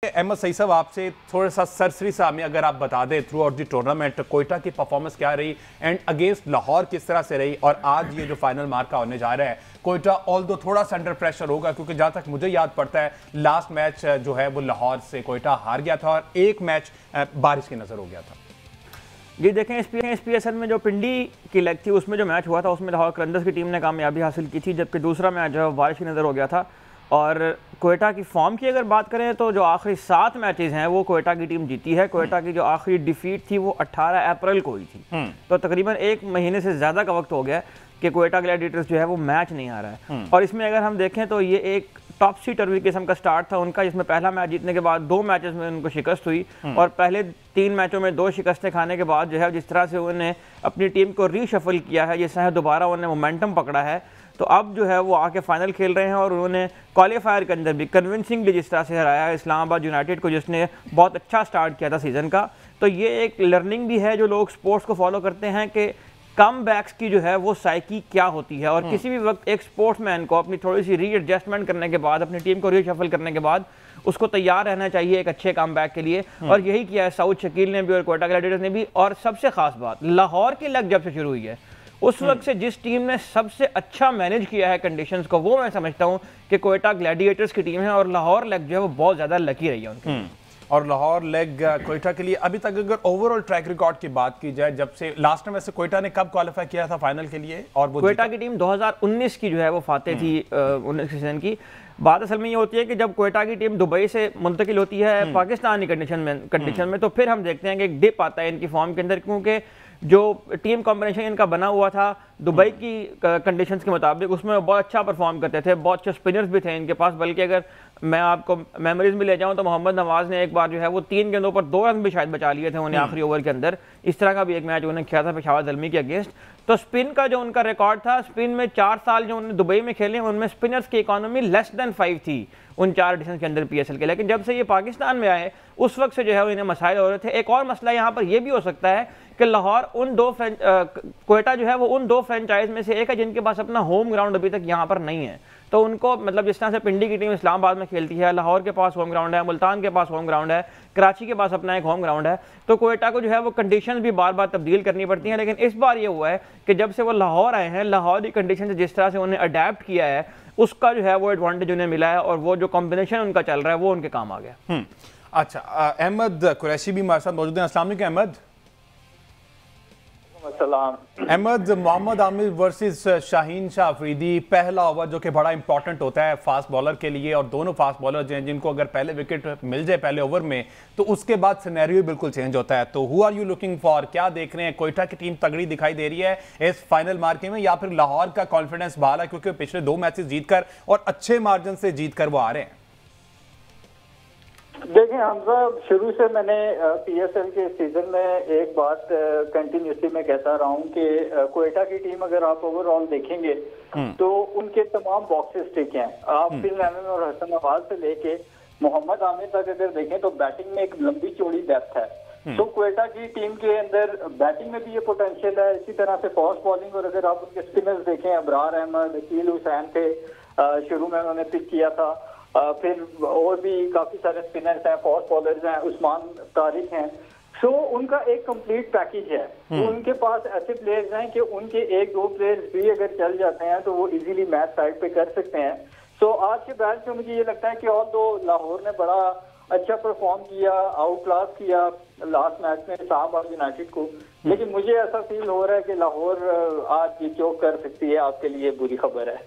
अहमद सईद साहब, आपसे थोड़ा सा सरसरी सा हमें अगर आप बता दें through out the tournament Quetta की परफॉर्मेंस क्या रही एंड अगेंस्ट लाहौर किस तरह से रही, और आज ये जो फाइनल मार्का होने जा रहा है कोयटा ऑल दो थोड़ा सा अंडर प्रेशर होगा, क्योंकि जहां तक मुझे याद पड़ता है लास्ट मैच जो है वो लाहौर से कोयटा हार गया था और एक मैच बारिश की नजर हो गया था। जी देखें, SPSL में जो पिंडी की लेग थी उसमें जो मैच हुआ था उसमें लाहौर कलंदर्स की टीम ने कामयाबी हासिल की थी, जबकि दूसरा मैच जो है बारिश की नज़र हो गया था। और कोयटा की फॉर्म की अगर बात करें तो जो आखिरी 7 मैचेस हैं वो कोयटा की टीम जीती है। कोयटा की जो आखिरी डिफीट थी वो 18 अप्रैल को हुई थी, तो तकरीबन 1 महीने से ज़्यादा का वक्त हो गया कि कोयटा ग्लैडिएटर्स जो है वो मैच नहीं आ रहा है। और इसमें अगर हम देखें तो ये एक टॉपसी टर्वी किस्म का स्टार्ट था उनका, जिसमें पहला मैच जीतने के बाद 2 मैचेस में उनको शिकस्त हुई और पहले 3 मैचों में 2 शिकस्तें खाने के बाद जो है जिस तरह से उन्होंने अपनी टीम को रीशफल किया है, जिस तरह दोबारा उन्होंने मोमेंटम पकड़ा है, तो अब जो है वो आके फाइनल खेल रहे हैं। और उन्होंने क्वालिफायर के अंदर भी कन्विंसिंगली जिस तरह से हराया है इस्लामाबाद यूनाइटेड को, जिसने बहुत अच्छा स्टार्ट किया था सीज़न का। तो ये एक लर्निंग भी है जो लोग स्पोर्ट्स को फॉलो करते हैं कि कम बैक्स की जो है वो साइकी क्या होती है, और किसी भी वक्त एक स्पोर्ट्समैन को अपनी थोड़ी सी रीएडजस्टमेंट करने के बाद, अपनी टीम को रीशफल करने के बाद उसको तैयार रहना चाहिए एक अच्छे कम बैक के लिए। और यही किया है सऊद शकील ने भी और कोयटा ग्लैडिएटर्स ने भी। और सबसे खास बात, लाहौर की लग जब से शुरू हुई है उस वक्त से जिस टीम ने सबसे अच्छा मैनेज किया है कंडीशंस को, वो मैं समझता हूं कि कोयटा ग्लैडिएटर्स की टीम है। और लाहौर लेग जो है वो बहुत ज्यादा लकी रही है उनकी। और लाहौर लेग कोयटा के लिए अभी तक अगर ओवरऑल ट्रैक रिकॉर्ड की बात की जाए, जब से लास्ट में से कोयटा ने कब क्वालिफाई किया था फाइनल के लिए, और वो कोयटा की टीम 2019 की जो है वो फाते थी 19 सीजन की। बात असल में ये होती है कि जब कोयटा की टीम दुबई से मुंतकिल होती है पाकिस्तानी कंडीशन में तो फिर हम देखते हैं कि एक डिप आता है इनकी फॉर्म के अंदर, क्योंकि जो टीम कॉम्बिनेशन इनका बना हुआ था दुबई की कंडीशंस के मुताबिक उसमें बहुत अच्छा परफॉर्म करते थे, बहुत अच्छे स्पिनर्स भी थे इनके पास। बल्कि अगर मैं आपको मेमोरीज में ले जाऊं तो मोहम्मद नवाज ने एक बार जो है वो 3 गेंदों पर 2 रन भी शायद बचा लिए थे उन्हें आखिरी ओवर के अंदर। इस तरह का भी एक मैच उन्होंने खेला था पेशावर ज़ल्मी के अगेंस्ट। तो स्पिन का जो उनका रिकॉर्ड था, स्पिन में 4 साल जो उन्होंने दुबई में खेले उनमें स्पिनर्स की इकोनॉमी लेस देन 5 थी उन 4 एडिशन के अंदर PSL के। लेकिन जब से ये पाकिस्तान में आए उस वक्त से जो है इन्हें मसाइल हो रहे थे। एक और मसला यहाँ पर यह भी हो सकता है कि लाहौर कोयटा जो है वो उन 2 फ्रेंचाइज में से एक है जिनके पास अपना होम ग्राउंड अभी तक यहाँ पर नहीं है। तो उनको मतलब जिस तरह से पिंडी की टीम इस्लामाबाद में खेलती है, लाहौर के पास होम ग्राउंड है, मुल्तान के पास होम ग्राउंड है, कराची के पास अपना एक होम ग्राउंड है, तो कोयटा को जो है वो कंडीशन भी बार बार तब्दील करनी पड़ती हैं। लेकिन इस बार ये हुआ है कि जब से वो लाहौर आए हैं, लाहौर की कंडीशन से जिस तरह से उन्हें अडेप्ट किया है उसका जो है वो एडवांटेज उन्हें मिला है, और वो जो कॉम्बिनेशन उनका चल रहा है वो उनके काम आ गया। अच्छा, अहमद कुरैशी भी हमारे साथ मौजूद हैं। अस्सलाम वालेकुम अहमद। अहमद, मोहम्मद आमिर वर्सेस शाहीन शाह अफरीदी, पहला ओवर जो कि बड़ा इंपॉर्टेंट होता है फास्ट बॉलर के लिए, और दोनों फास्ट बॉलर जो हैं जिनको अगर पहले विकेट मिल जाए पहले ओवर में तो उसके बाद सिनेरियो बिल्कुल चेंज होता है। तो who are you looking for, क्या देख रहे हैं? कोयटा की टीम तगड़ी दिखाई दे रही है इस फाइनल मार्के में, या फिर लाहौर का कॉन्फिडेंस बहाल है क्योंकि पिछले 2 मैचेस जीतकर और अच्छे मार्जिन से जीतकर वो आ रहे हैं? देखिए हमजा, शुरू से मैंने PSL के सीजन में एक बात कंटिन्यूसली मैं कहता रहा हूँ कि कोयटा की टीम अगर आप ओवरऑल देखेंगे तो उनके तमाम बॉक्सेस ठीक हैं। आप फिल रहमान और हसन नवाज से लेके मोहम्मद आमिर तक अगर देखें तो बैटिंग में एक लंबी चौड़ी डेप्थ है। तो कोयटा की टीम के अंदर बैटिंग में भी ये पोटेंशियल है, इसी तरह से फास्ट बॉलिंग। और अगर आप उनके स्पिनर्स देखें, अबरार अहमद, अकील हुसैन थे, शुरू में उन्होंने पिक किया था, फिर और भी काफी सारे स्पिनर्स हैं, फास्ट बॉलर्स हैं, उस्मान तारिक हैं। सो उनका एक कंप्लीट पैकेज है। तो उनके पास ऐसे प्लेयर्स हैं कि उनके 1-2 प्लेयर्स भी अगर चल जाते हैं तो वो इजीली मैच साइड पे कर सकते हैं। सो आज के मैच में मुझे ये लगता है कि ऑल दो लाहौर ने बड़ा अच्छा परफॉर्म किया, आउट क्लास किया लास्ट मैच में इस्लामाबाद यूनाइटेड को, लेकिन मुझे ऐसा फील हो रहा है कि लाहौर आज ये चौक कर सकती है। आपके लिए बुरी खबर है।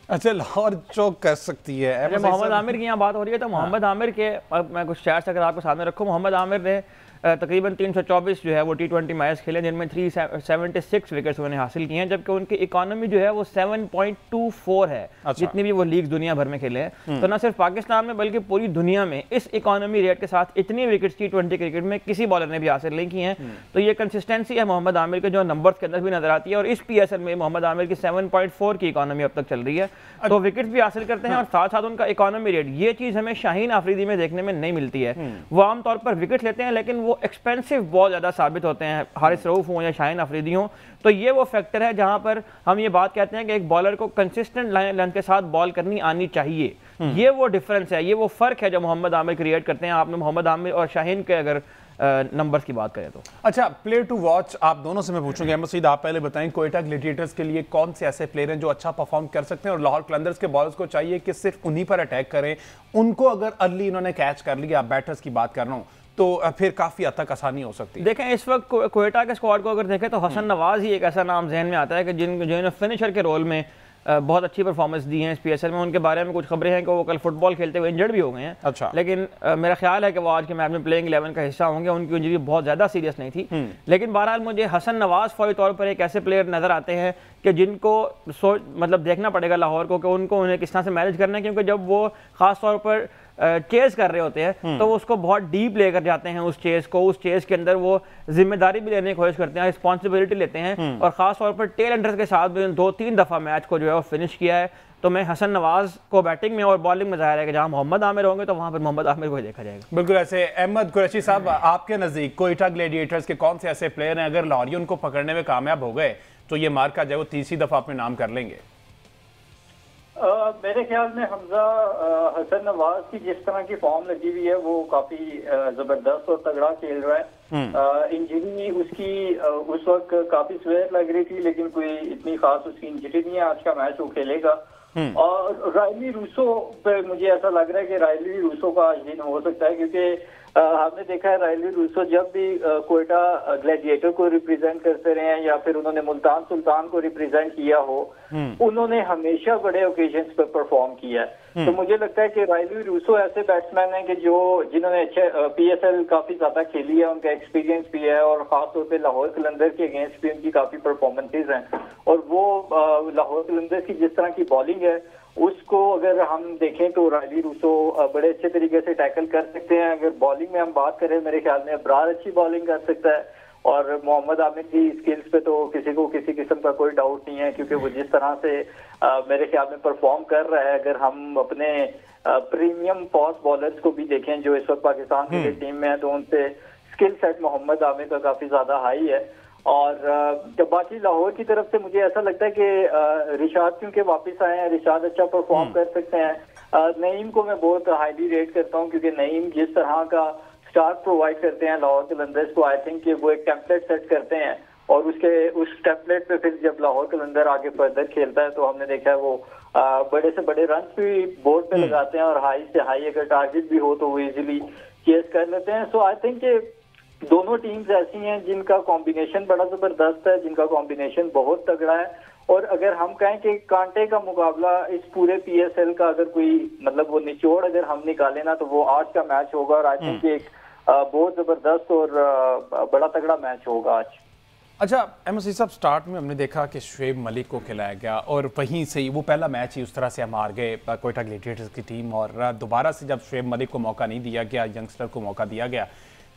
अच्छा, लाहौर चौक कर सकती है। मोहम्मद आमिर की यहाँ बात हो रही है तो मोहम्मद आमिर के मैं कुछ स्टैट्स अगर आपके सामने रखूँ, मोहम्मद आमिर ने तकरीबन 324 जो है वो T20 मैच खेले जिनमें 376 विकेट्स उन्होंने हासिल किए हैं, जबकि उनकी इकोनॉमी जो है वो 7.24 है। अच्छा। जितनी भी वो लीग दुनिया भर में खेले हैं। तो ना सिर्फ पाकिस्तान में बल्कि पूरी दुनिया में इस इकोनॉमी रेट के साथ इतनी विकेट्स T20 क्रिकेट में किसी बॉलर ने भी हासिल नहीं की हैं। तो ये कंसिस्टेंसी है मोहम्मद आमिर के जो नंबर्स के अंदर भी नजर आती है। और इस PSL में मोहम्मद आमिर की 7.4 की इकोनॉमी अब तक चल रही है, तो विकेट्स भी हासिल करते हैं और साथ साथ उनका इकोनॉमी रेट, ये चीज हमें शाहीन अफरीदी में देखने में नहीं मिलती है। वो आमतौर पर विकेट लेते हैं लेकिन वो एक्सपेंसिव बहुत ज्यादा साबित होते हैं, हारिस रऊफ हो या शाहीन अफरीदी हो। तो ये वो फैक्टर है जहां पर हम ये बात कहते हैं कि एक बॉलर को कंसिस्टेंट लेंथ के साथ बॉल करनी आनी चाहिए। ये वो डिफरेंस है, ये वो फ़र्क है जो मोहम्मद आमिर क्रिएट करते हैं। आपने मोहम्मद आमिर और शाहीन के अगर नंबर्स की बात करें तो अच्छा, प्लेयर टू वॉच आप दोनों से मैं पूछूंगा। अहमद सईद, आप पहले बताएं क्वेटा ग्लैडिएटर्स के लिए कौन से ऐसे प्लेयर हैं जो अच्छा परफॉर्म कर सकते हैं, और लाहौर कलंदर्स के बॉलर्स को चाहिए कि सिर्फ उन्हीं पर अटैक करें, उनको अगर अर्ली इन्होंने कैच कर लिया, बैटर्स की बात कर रहा हूं, तो फिर काफी हद तक आसानी हो सकती है। देखें इस वक्त क्वेटा के स्क्वाड को अगर देखें तो हसन नवाज ही एक ऐसा नाम जहन में आता है कि जिन्होंने फिनिशर के रोल में बहुत अच्छी परफॉर्मेंस दी है इस PSL में। उनके बारे में कुछ खबरें हैं कि वो कल फुटबॉल खेलते हुए इंजर्ड भी हो गए हैं। अच्छा। लेकिन मेरा ख्याल है कि वो आज के मैच में प्लेइंग 11 का हिस्सा होंगे। उनकी इंजरी बहुत ज़्यादा सीरियस नहीं थी। लेकिन बहरहाल मुझे हसन नवाज फौरी तौर पर एक ऐसे प्लेयर नज़र आते हैं कि जिनको मतलब देखना पड़ेगा लाहौर को कि उन्हें किस तरह से मैनेज करना है, क्योंकि जब वो ख़ास तौर पर चेस कर रहे होते हैं तो वो उसको बहुत डीप लेकर जाते हैं उस चेस के अंदर वो जिम्मेदारी भी लेने की कोशिश करते हैं, रिस्पॉन्सिबिलिटी लेते हैं। और ख़ास तौर पर टेल एंडर्स के साथ भी 2-3 दफ़ा मैच को जो है वो फिनिश किया है। तो मैं हसन नवाज को बैटिंग में और बॉलिंग में ज़ाहिर है कि जहाँ मोहम्मद आमिर होंगे तो वहाँ पर मोहम्मद आमिर को देखा जाएगा। बिल्कुल ऐसे। अहमद कुरैशी साहब, आपके नज़दीक क्वेटा ग्लैडिएटर्स के कौन से ऐसे प्लेयर हैं अगर लाहौरी उनको पकड़ने में कामयाब हो गए तो ये मार्का जो है वो तीसरी दफ़ा अपने नाम कर लेंगे? मेरे ख्याल में हमजा हसन नवाज की जिस तरह की फॉर्म लगी हुई है वो काफी जबरदस्त और तगड़ा खेल रहा है। इंजरी उसकी उस वक्त काफी स्वेयर लग रही थी, लेकिन कोई इतनी खास उसकी इंजरी नहीं है। आज का मैच वो खेलेगा। और रायली रूसो पे मुझे ऐसा लग रहा है कि रायली रूसो का आज दिन हो सकता है, क्योंकि हमने देखा है रायली रूसो जब भी क्वेटा ग्लैडिएटर को रिप्रेजेंट करते रहे हैं या फिर उन्होंने मुल्तान सुल्तान को रिप्रेजेंट किया हो, उन्होंने हमेशा बड़े ओकेजन्स पर परफॉर्म किया है। तो मुझे लगता है कि रायली रूसो ऐसे बैट्समैन हैं कि जिन्होंने अच्छे PSL काफी ज्यादा खेली है, उनका एक्सपीरियंस भी है, और खासतौर पे लाहौर कलंदर के अगेंस्ट भी उनकी काफी परफॉर्मेंसेज हैं। और वो लाहौर कलंदर की जिस तरह की बॉलिंग है उसको अगर हम देखें तो रायली रूसो बड़े अच्छे तरीके से टैकल कर सकते हैं। अगर बॉलिंग में हम बात करें, मेरे ख्याल में अब्रार अच्छी बॉलिंग कर सकता है, और मोहम्मद आमिर की स्किल्स पे तो किसी को किसी किस्म का कोई डाउट नहीं है, क्योंकि वो जिस तरह से मेरे ख्याल में परफॉर्म कर रहा है। अगर हम अपने प्रीमियम फास्ट बॉलर्स को भी देखें जो इस वक्त पाकिस्तान की टीम में है, तो उनसे स्किल सेट मोहम्मद आमिर का काफी ज्यादा हाई है। और बाकी लाहौर की तरफ से मुझे ऐसा लगता है कि रिशाद क्योंकि वापस आए हैं, रिशाद अच्छा परफॉर्म कर सकते हैं। नईम को मैं बहुत हाईली रेट करता हूं, क्योंकि नईम जिस तरह का स्टार्ट प्रोवाइड करते हैं लाहौर कलंदर्स को, आई थिंक कि वो एक टेम्पलेट सेट करते हैं, और उस टेम्पलेट पे फिर जब लाहौर कलंदर आगे फर्दर खेलता है तो हमने देखा है वो बड़े से बड़े रन भी बोर्ड पे लगाते हैं, और हाई से हाई अगर टारगेट भी हो तो वो इजीली चेस कर लेते हैं। सो आई थिंक दोनों टीम्स ऐसी हैं जिनका कॉम्बिनेशन बड़ा जबरदस्त है, जिनका कॉम्बिनेशन बहुत तगड़ा है। और अगर हम कहें कि कांटे का मुकाबला इस पूरे PSL का अगर कोई मतलब वो निचोड़ अगर हम निकाले ना, तो वो आज का मैच होगा, और आई थिंक एक बहुत जबरदस्त और बड़ा तगड़ा मैच होगा आज। अच्छा अहमद सईद साहब, स्टार्ट में हमने देखा कि शुएब मलिक को खिलाया गया और वहीं से ही वो पहला मैच ही उस तरह से हम हार गए क्वेटा ग्लैडिएटर्स की टीम, और दोबारा से जब शुएब मलिक को मौका नहीं दिया गया, यंगस्टर को मौका दिया गया,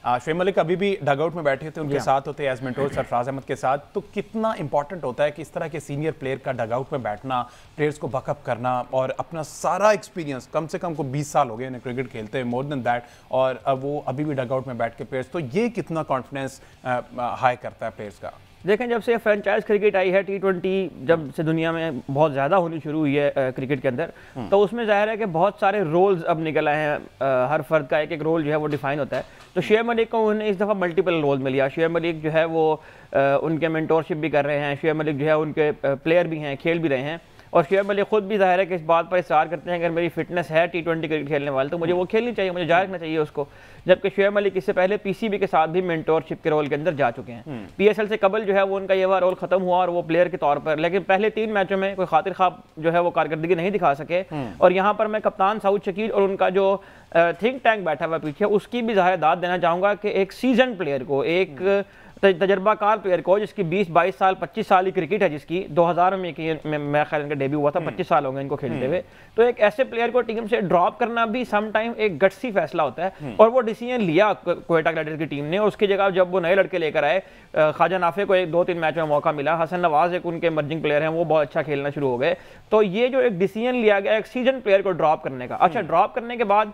शुएब मलिक अभी भी डगआउट में बैठे थे, उनके साथ होते एज मेंटोर सरफराज अहमद के साथ। तो कितना इंपॉर्टेंट होता है कि इस तरह के सीनियर प्लेयर का डगआउट में बैठना, प्लेयर्स को बकअप करना, और अपना सारा एक्सपीरियंस, कम से कम को 20 साल हो गए इन्हें क्रिकेट खेलते हैं, मोर देन दैट, और अब वो अभी भी डगआउट में बैठ के प्लेयर्स, तो ये कितना कॉन्फिडेंस हाई करता है प्लेयर्स का? देखें जब से फ्रेंचाइज क्रिकेट आई है, T20 जब से दुनिया में बहुत ज़्यादा होनी शुरू हुई है क्रिकेट के अंदर, तो उसमें जाहिर है कि बहुत सारे रोल्स अब निकल आए हैं। हर फर्द का एक एक रोल जो है वो डिफाइन होता है। तो शुएब मलिक को उन्हें इस दफ़ा मल्टीपल रोल मिल गया। शुएब मलिक जो है वो उनके मेंटोरशिप भी कर रहे हैं, शुएब मलिक जो है उनके प्लेयर भी हैं, खेल भी रहे हैं, और शुएब मलिक खुद भी जाहिर है कि इस बात पर इस्रार करते हैं अगर मेरी फिटनेस है T20 क्रिकेट खेलने वाले तो मुझे वो खेलनी चाहिए, मुझे जारी रखना चाहिए उसको। जबकि शुएब मलिक इससे पहले PCB के साथ भी मेंटोरशिप के रोल के अंदर जा चुके हैं। PSL से कबल जो है वो उनका ये वाला रोल खत्म हुआ और वो प्लेयर के तौर पर, लेकिन पहले 3 मैचों में कोई खातिर ख्वाब जो है वो कारकर्दगी नहीं दिखा सके। और यहाँ पर मैं कप्तान सऊद शकील और उनका जो थिंक टैंक बैठा हुआ पीछे, उसकी भी ज़ाहिर दाद देना चाहूँगा कि एक सीजन प्लेयर को, एक तजर्बाकार प्लेयर को जिसकी 20-22 साल 25 साल की क्रिकेट है, जिसकी 2000 में मेरा ख्याल इनका डेब्यू हुआ था, 25 साल हो गए इनको खेलते हुए, तो एक ऐसे प्लेयर को टीम से ड्रॉप करना भी सम टाइम एक गट्सी फैसला होता है। और वो डिसीजन लिया क्वेटा ग्लैडिएटर्स की टीम ने। उसकी जगह जब वो नए लड़के लेकर आए, ख्वाजा नाफे को 1-2-3 मैच में मौका मिला, हसन नवाज एक उनके इमर्जिंग प्लेयर हैं, वो बहुत अच्छा खेलना शुरू हो गए। तो ये जो एक डिसीजन लिया गया एक सीजन प्लेयर को ड्रॉप करने का, अच्छा ड्रॉप करने के बाद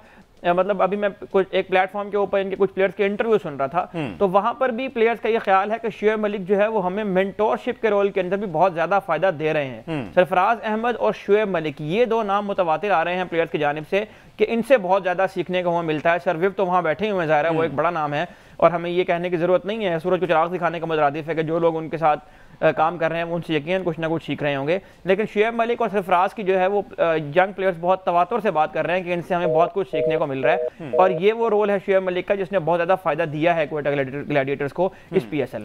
मतलब अभी मैं कुछ एक प्लेटफॉर्म के ऊपर इनके कुछ प्लेयर्स के इंटरव्यू सुन रहा था, तो वहां पर भी प्लेयर्स का ये ख्याल है कि शुएब मलिक जो है वो हमें मेंटोरशिप के रोल के अंदर भी बहुत ज्यादा फायदा दे रहे हैं। सरफराज अहमद और शुएब मलिक ये दो नाम मुतवातिर आ रहे हैं प्लेयर्स की जानिब से कि इनसे बहुत ज्यादा सीखने को हमें मिलता है। शर्विव तो वहां बैठे हुए ज़ाहिर है, वो एक बड़ा नाम है और हमें ये कहने की जरूरत नहीं है, सूरज को चिराग दिखाने का मुतरादिफ है कि जो लोग उनके साथ काम कर रहे हैं उनसे यकीनन कुछ ना कुछ सीख रहे होंगे। लेकिन शुएब मलिक और सरफराज की जो है वो यंग प्लेयर्स बहुत तवातुर से बात कर रहे हैं कि इनसे हमें बहुत कुछ सीखने को मिल रहा है और ये वो रोल है शुएब मलिक का जिसने बहुत ज्यादा फायदा दिया है क्वेटा ग्लैडिएटर्स को इस PSL में।